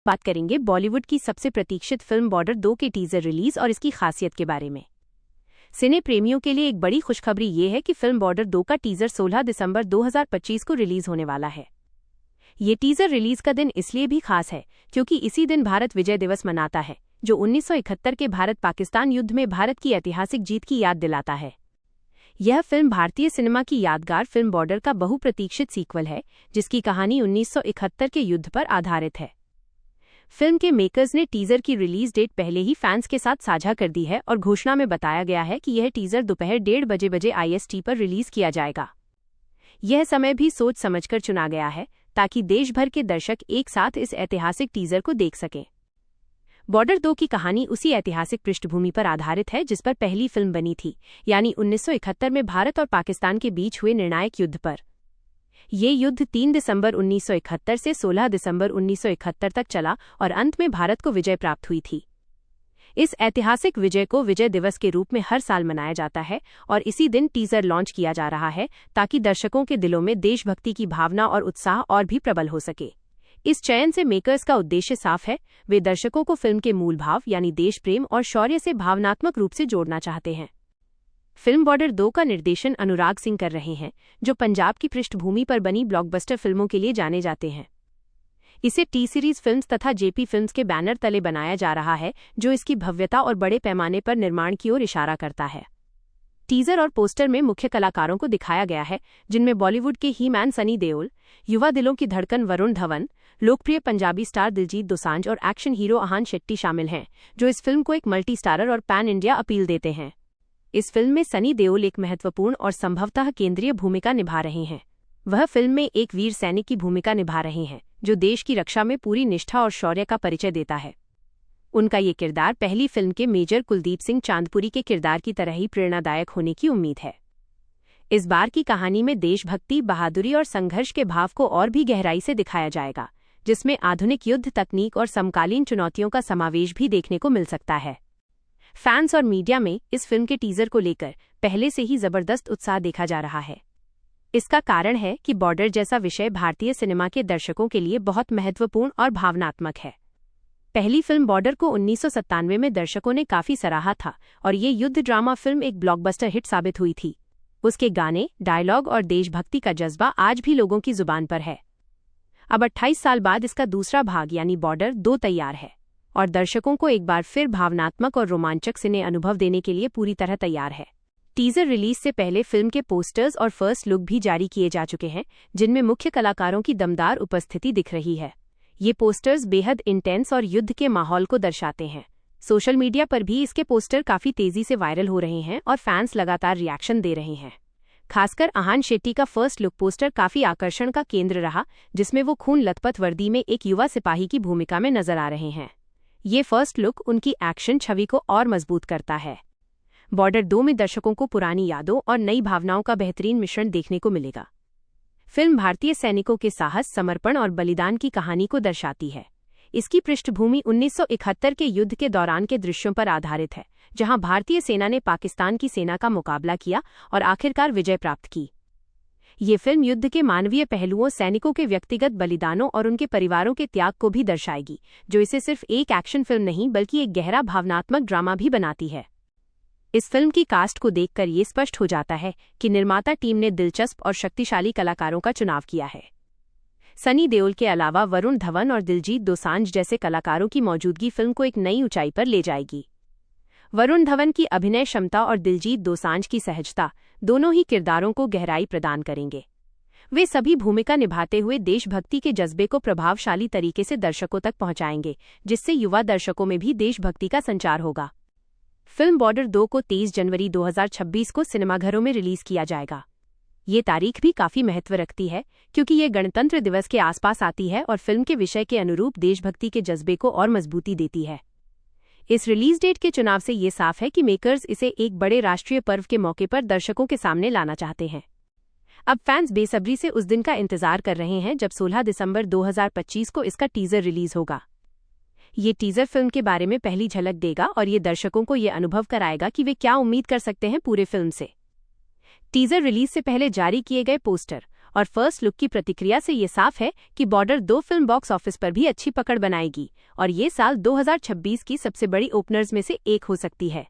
बात करेंगे बॉलीवुड की सबसे प्रतीक्षित फिल्म बॉर्डर 2 के टीजर रिलीज और इसकी खासियत के बारे में। सिने प्रेमियों के लिए एक बड़ी खुशखबरी ये है कि फिल्म बॉर्डर 2 का टीजर 16 दिसंबर 2025 को रिलीज होने वाला है। ये टीजर रिलीज का दिन इसलिए भी खास है क्योंकि इसी दिन भारत विजय दिवस मनाता है, जो 1971 के भारत पाकिस्तान युद्ध में भारत की ऐतिहासिक जीत की याद दिलाता है। यह फिल्म भारतीय सिनेमा की यादगार फिल्म बॉर्डर का बहुप्रतीक्षित सीक्वल है, जिसकी कहानी 1971 के युद्ध पर आधारित है। फिल्म के मेकर्स ने टीजर की रिलीज डेट पहले ही फैंस के साथ साझा कर दी है और घोषणा में बताया गया है कि यह टीजर दोपहर 1:30 बजे IST पर रिलीज किया जाएगा। यह समय भी सोच समझकर चुना गया है ताकि देश भर के दर्शक एक साथ इस ऐतिहासिक टीजर को देख सकें। बॉर्डर 2 की कहानी उसी ऐतिहासिक पृष्ठभूमि पर आधारित है जिस पर पहली फिल्म बनी थी, यानी 1971 में भारत और पाकिस्तान के बीच हुए निर्णायक युद्ध पर। ये युद्ध 3 दिसंबर 1971 से 16 दिसंबर 1971 तक चला और अंत में भारत को विजय प्राप्त हुई थी। इस ऐतिहासिक विजय को विजय दिवस के रूप में हर साल मनाया जाता है और इसी दिन टीजर लॉन्च किया जा रहा है ताकि दर्शकों के दिलों में देशभक्ति की भावना और उत्साह और भी प्रबल हो सके। इस चयन से मेकर्स का उद्देश्य साफ है, वे दर्शकों को फिल्म के मूल भाव यानी देश प्रेम और शौर्य से भावनात्मक रूप से जोड़ना चाहते हैं। फिल्म बॉर्डर 2 का निर्देशन अनुराग सिंह कर रहे हैं, जो पंजाब की पृष्ठभूमि पर बनी ब्लॉकबस्टर फिल्मों के लिए जाने जाते हैं। इसे टी सीरीज फिल्म्स तथा JP फिल्म्स के बैनर तले बनाया जा रहा है, जो इसकी भव्यता और बड़े पैमाने पर निर्माण की ओर इशारा करता है। टीजर और पोस्टर में मुख्य कलाकारों को दिखाया गया है, जिनमें बॉलीवुड के ही मैन सनी देओल, युवा दिलों की धड़कन वरुण धवन, लोकप्रिय पंजाबी स्टार दिलजीत दोसांझ और एक्शन हीरो आहान शेट्टी शामिल हैं, जो इस फिल्म को एक मल्टी स्टारर और पैन इंडिया अपील देते हैं। इस फिल्म में सनी देओल एक महत्वपूर्ण और संभवतः केंद्रीय भूमिका निभा रहे हैं। वह फिल्म में एक वीर सैनिक की भूमिका निभा रहे हैं, जो देश की रक्षा में पूरी निष्ठा और शौर्य का परिचय देता है। उनका ये किरदार पहली फिल्म के मेजर कुलदीप सिंह चांदपुरी के किरदार की तरह ही प्रेरणादायक होने की उम्मीद है। इस बार की कहानी में देशभक्ति, बहादुरी और संघर्ष के भाव को और भी गहराई से दिखाया जाएगा, जिसमें आधुनिक युद्ध तकनीक और समकालीन चुनौतियों का समावेश भी देखने को मिल सकता है। फैंस और मीडिया में इस फिल्म के टीजर को लेकर पहले से ही जबरदस्त उत्साह देखा जा रहा है। इसका कारण है कि बॉर्डर जैसा विषय भारतीय सिनेमा के दर्शकों के लिए बहुत महत्वपूर्ण और भावनात्मक है। पहली फिल्म बॉर्डर को 1997 में दर्शकों ने काफी सराहा था और ये युद्ध ड्रामा फिल्म एक ब्लॉकबस्टर हिट साबित हुई थी। उसके गाने, डायलॉग और देशभक्ति का जज्बा आज भी लोगों की जुबान पर है। अब 28 साल बाद इसका दूसरा भाग यानी बॉर्डर 2 तैयार है और दर्शकों को एक बार फिर भावनात्मक और रोमांचक सिने अनुभव देने के लिए पूरी तरह तैयार है। टीजर रिलीज से पहले फिल्म के पोस्टर्स और फर्स्ट लुक भी जारी किए जा चुके हैं, जिनमें मुख्य कलाकारों की दमदार उपस्थिति दिख रही है। ये पोस्टर्स बेहद इंटेंस और युद्ध के माहौल को दर्शाते हैं। सोशल मीडिया पर भी इसके पोस्टर काफी तेजी से वायरल हो रहे हैं और फैंस लगातार रिएक्शन दे रहे हैं। खासकर आहान शेट्टी का फर्स्ट लुक पोस्टर काफी आकर्षण का केंद्र रहा, जिसमें वो खून लथपथ वर्दी में एक युवा सिपाही की भूमिका में नजर आ रहे हैं। ये फर्स्ट लुक उनकी एक्शन छवि को और मजबूत करता है। बॉर्डर 2 में दर्शकों को पुरानी यादों और नई भावनाओं का बेहतरीन मिश्रण देखने को मिलेगा। फिल्म भारतीय सैनिकों के साहस, समर्पण और बलिदान की कहानी को दर्शाती है। इसकी पृष्ठभूमि 1971 के युद्ध के दौरान के दृश्यों पर आधारित है, जहां भारतीय सेना ने पाकिस्तान की सेना का मुकाबला किया और आखिरकार विजय प्राप्त की। ये फिल्म युद्ध के मानवीय पहलुओं, सैनिकों के व्यक्तिगत बलिदानों और उनके परिवारों के त्याग को भी दर्शाएगी, जो इसे सिर्फ एक एक्शन फिल्म नहीं बल्कि एक गहरा भावनात्मक ड्रामा भी बनाती है। इस फिल्म की कास्ट को देखकर ये स्पष्ट हो जाता है कि निर्माता टीम ने दिलचस्प और शक्तिशाली कलाकारों का चुनाव किया है। सनी देओल के अलावा वरुण धवन और दिलजीत दोसांझ जैसे कलाकारों की मौजूदगी फिल्म को एक नई ऊंचाई पर ले जाएगी। वरुण धवन की अभिनय क्षमता और दिलजीत दोसांझ की सहजता दोनों ही किरदारों को गहराई प्रदान करेंगे। वे सभी भूमिका निभाते हुए देशभक्ति के जज्बे को प्रभावशाली तरीके से दर्शकों तक पहुंचाएंगे, जिससे युवा दर्शकों में भी देशभक्ति का संचार होगा। फिल्म बॉर्डर 2 को 23 जनवरी 2026 को सिनेमाघरों में रिलीज किया जाएगा। ये तारीख भी काफी महत्व रखती है क्योंकि ये गणतंत्र दिवस के आसपास आती है और फिल्म के विषय के अनुरूप देशभक्ति के जज्बे को और मजबूती देती है। इस रिलीज डेट के चुनाव से ये साफ है कि मेकर्स इसे एक बड़े राष्ट्रीय पर्व के मौके पर दर्शकों के सामने लाना चाहते हैं। अब फैंस बेसब्री से उस दिन का इंतजार कर रहे हैं जब 16 दिसंबर 2025 को इसका टीजर रिलीज होगा। ये टीजर फिल्म के बारे में पहली झलक देगा और ये दर्शकों को ये अनुभव कराएगा कि वे क्या उम्मीद कर सकते हैं पूरे फिल्म से। टीजर रिलीज से पहले जारी किए गए पोस्टर और फर्स्ट लुक की प्रतिक्रिया से ये साफ है कि बॉर्डर 2 फिल्म बॉक्स ऑफिस पर भी अच्छी पकड़ बनाएगी और ये साल 2026 की सबसे बड़ी ओपनर्स में से एक हो सकती है।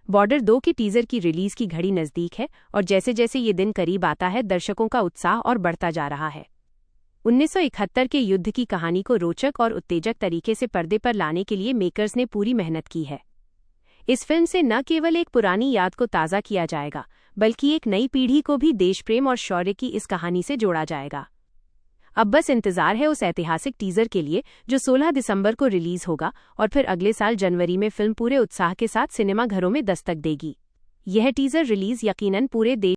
बॉर्डर 2 की टीजर की रिलीज की घड़ी नज़दीक है और जैसे जैसे ये दिन करीब आता है दर्शकों का उत्साह और बढ़ता जा रहा है। 1971 के युद्ध की कहानी को रोचक और उत्तेजक तरीके से पर्दे पर लाने के लिए मेकर्स ने पूरी मेहनत की है। इस फिल्म से न केवल एक पुरानी याद को ताज़ा किया जाएगा बल्कि एक नई पीढ़ी को भी देशप्रेम और शौर्य की इस कहानी से जोड़ा जाएगा। अब बस इंतजार है उस ऐतिहासिक टीजर के लिए जो 16 दिसंबर को रिलीज होगा और फिर अगले साल जनवरी में फिल्म पूरे उत्साह के साथ सिनेमा घरों में दस्तक देगी। यह टीजर रिलीज यकीनन पूरे देश